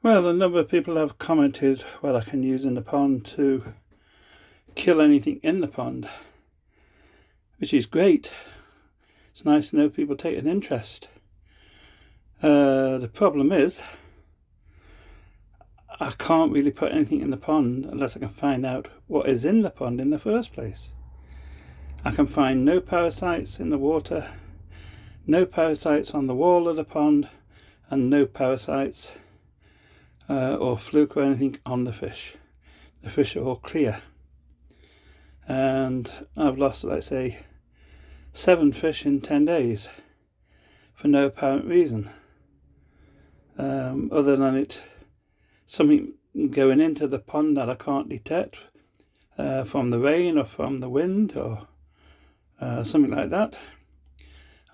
Well, a number of people have commented what I can use in the pond to kill anything in the pond, which is great. It's nice to know people take an interest. The problem is I can't really put anything in the pond unless I can find out what is in the pond in the first place. I can find no parasites in the water, no parasites on the wall of the pond, and no parasites or fluke or anything on the fish. The fish are all clear. And I've lost, let's say, 7 fish in 10 days for no apparent reason. Other than it something going into the pond that I can't detect from the rain or from the wind or something like that.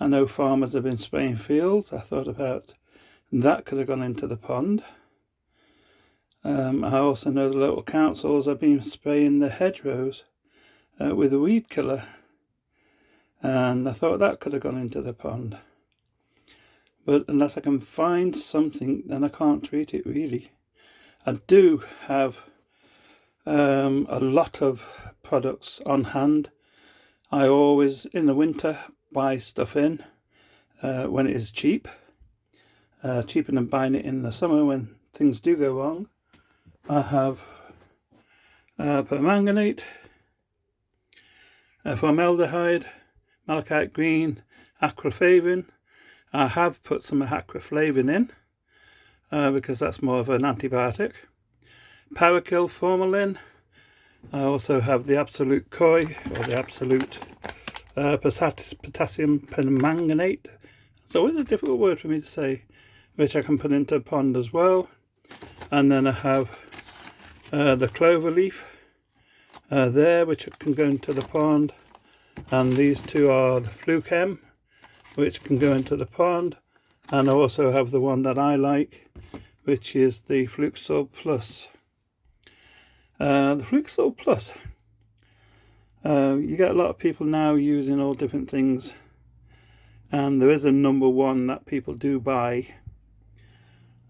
I know farmers have been spraying fields. I thought about that could have gone into the pond. I also know the local councils have been spraying the hedgerows with a weed killer, and I thought that could have gone into the pond. But unless I can find something, then I can't treat it really. I do have a lot of products on hand. I always, in the winter, buy stuff in when it is cheap. Cheaper than buying it in the summer when things do go wrong. I have permanganate, formaldehyde, malachite green, acroflavin. I have put some acroflavin in because that's more of an antibiotic. Paraquat formalin. I also have the absolute koi, or the absolute potassium permanganate. It's always a difficult word for me to say, which I can put into a pond as well. And then I have the clover leaf there, which can go into the pond. And these two are the fluke M, which can go into the pond. And I also have the one that I like, which is the Fluke Salt Plus. The Fluke Salt Plus, you get a lot of people now using all different things, and there is a number one that people do buy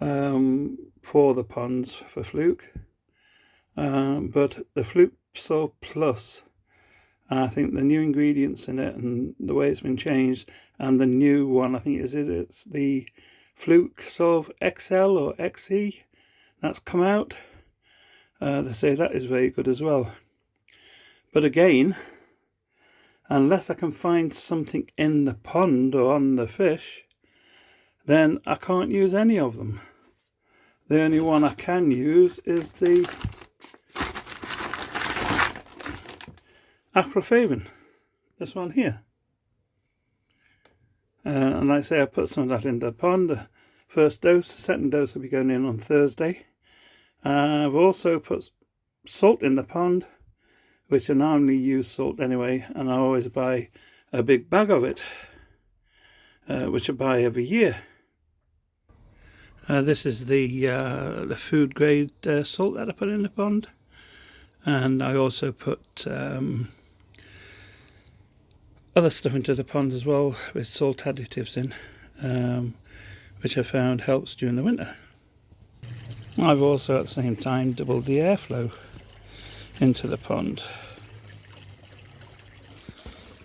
for the ponds for fluke, but the Fluke Salt Plus, I think the new ingredients in it and the way it's been changed, and the new one I think it's the Fluke Salt XL or XE that's come out. They say that is very good as well. But again, unless I can find something in the pond or on the fish, then I can't use any of them. The only one I can use is the acroflavin, this one here. And like I say, I put some of that in the pond. The first dose, the second dose will be going in on Thursday. I've also put salt in the pond, which I normally use salt anyway, and I always buy a big bag of it, which I buy every year. This is the food grade salt that I put in the pond, and I also put other stuff into the pond as well with salt additives in, which I found helps during the winter. I've also at the same time doubled the airflow into the pond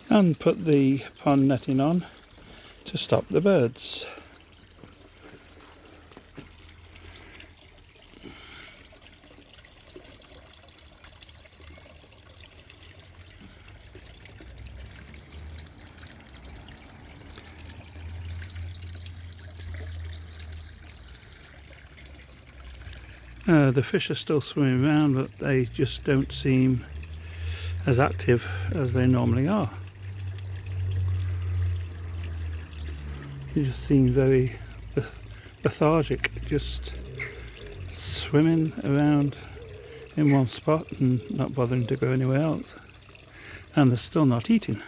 and put the pond netting on to stop the birds. The fish are still swimming around, but they just don't seem as active as they normally are. They just seem very lethargic, just swimming around in one spot and not bothering to go anywhere else. And they're still not eating.